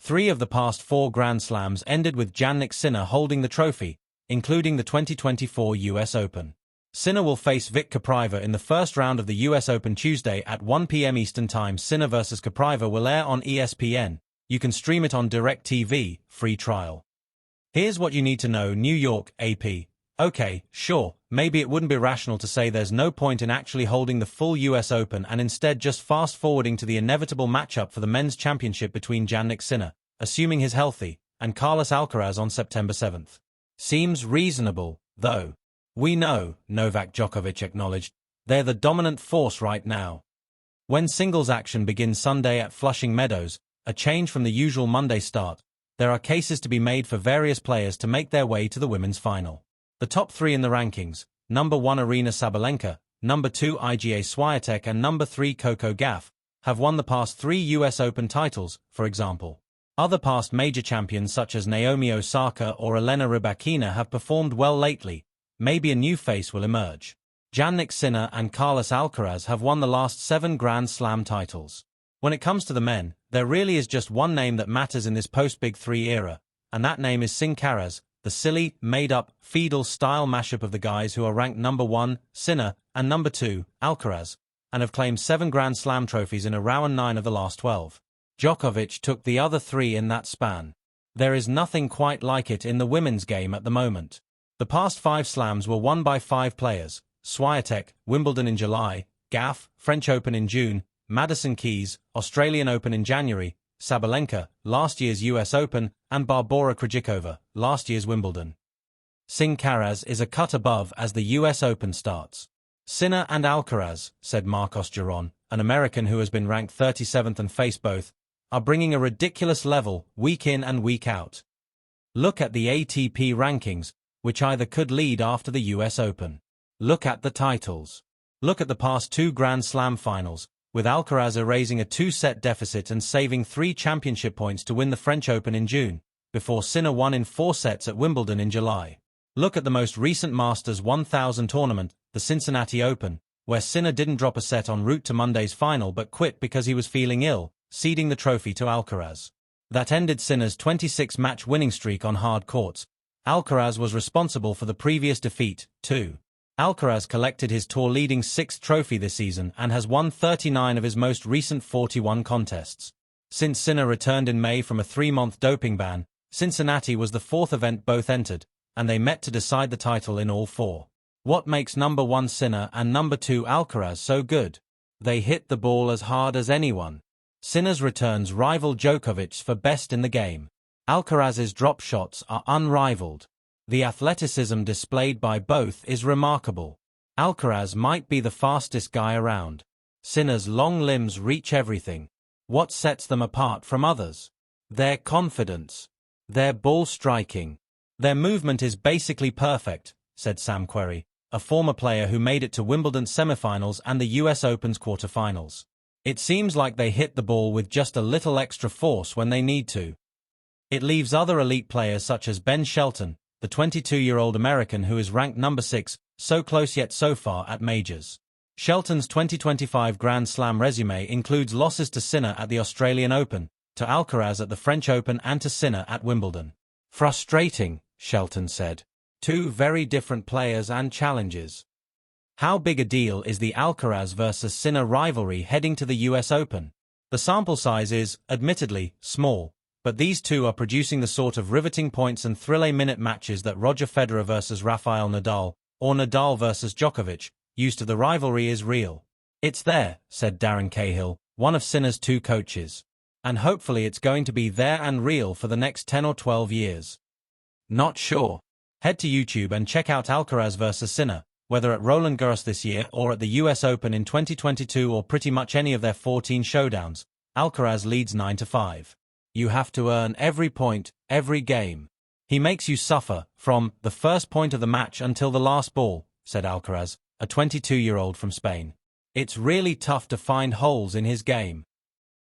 3 of the past 4 Grand Slams ended with Jannik Sinner holding the trophy, including the 2024 US Open. Sinner will face Vit Kopriva in the first round of the US Open Tuesday at 1 p.m. Eastern Time. Sinner vs Kopriva will air on ESPN. You can stream it on DirecTV, free trial. Here's what you need to know. New York, AP. Okay, sure, maybe it wouldn't be rational to say there's no point in actually holding the full US Open and instead just fast-forwarding to the inevitable matchup for the men's championship between Jannik Sinner, assuming he's healthy, and Carlos Alcaraz on September 7th. Seems reasonable, though. We know, Novak Djokovic acknowledged, they're the dominant force right now. When singles action begins Sunday at Flushing Meadows, a change from the usual Monday start, there are cases to be made for various players to make their way to the women's final. The top 3 in the rankings, number 1 Aryna Sabalenka, number 2 Iga Swiatek and number 3 Coco Gauff, have won the past 3 US Open titles, for example. Other past major champions such as Naomi Osaka or Elena Rybakina have performed well lately. Maybe a new face will emerge. Jannik Sinner and Carlos Alcaraz have won the last 7 Grand Slam titles. When it comes to the men, there really is just one name that matters in this post-Big Three era, and that name is Sinner, the silly, made-up, Fiedel-style mashup of the guys who are ranked number 1, Sinner, and number 2, Alcaraz, and have claimed 7 Grand Slam trophies in a row and 9 of the last 12. Djokovic took the other 3 in that span. There is nothing quite like it in the women's game at the moment. The past 5 slams were won by 5 players: Swiatek, Wimbledon in July; Gauff, French Open in June; Madison Keys, Australian Open in January; Sabalenka, last year's US Open; and Barbora Krejcikova, last year's Wimbledon. Sinner is a cut above as the US Open starts. Sinner and Alcaraz, said Marcos Giron, an American who has been ranked 37th and faced both, are bringing a ridiculous level, week in and week out. Look at the ATP rankings, which either could lead after the US Open. Look at the titles. Look at the past 2 Grand Slam finals, with Alcaraz erasing a 2-set deficit and saving 3 championship points to win the French Open in June, before Sinner won in 4 sets at Wimbledon in July. Look at the most recent Masters 1000 tournament, the Cincinnati Open, where Sinner didn't drop a set en route to Monday's final but quit because he was feeling ill, ceding the trophy to Alcaraz. That ended Sinner's 26-match winning streak on hard courts. Alcaraz was responsible for the previous defeat, too. Alcaraz collected his tour-leading 6th trophy this season and has won 39 of his most recent 41 contests. Since Sinner returned in May from a 3-month doping ban, Cincinnati was the 4th event both entered, and they met to decide the title in all 4. What makes number 1 Sinner and number 2 Alcaraz so good? They hit the ball as hard as anyone. Sinner's returns rival Djokovic's for best in the game. Alcaraz's drop shots are unrivaled. The athleticism displayed by both is remarkable. Alcaraz might be the fastest guy around. Sinner's long limbs reach everything. What sets them apart from others? Their confidence. Their ball striking. Their movement is basically perfect, said Sam Querrey, a former player who made it to Wimbledon's semifinals and the US Open's quarterfinals. It seems like they hit the ball with just a little extra force when they need to. It leaves other elite players such as Ben Shelton, the 22-year-old American who is ranked number 6, so close yet so far at majors. Shelton's 2025 Grand Slam resume includes losses to Sinner at the Australian Open, to Alcaraz at the French Open and to Sinner at Wimbledon. Frustrating, Shelton said. 2 very different players and challenges. How big a deal is the Alcaraz versus Sinner rivalry heading to the US Open? The sample size is, admittedly, small, but these 2 are producing the sort of riveting points and thrill-a-minute matches that Roger Federer versus Rafael Nadal, or Nadal versus Djokovic, used to. The rivalry is real. It's there, said Darren Cahill, one of Sinner's 2 coaches. And hopefully it's going to be there and real for the next 10 or 12 years. Not sure. Head to YouTube and check out Alcaraz versus Sinner, whether at Roland Garros this year or at the US Open in 2022 or pretty much any of their 14 showdowns. Alcaraz leads 9-5. You have to earn every point, every game. He makes you suffer, from the first point of the match until the last ball, said Alcaraz, a 22-year-old from Spain. It's really tough to find holes in his game.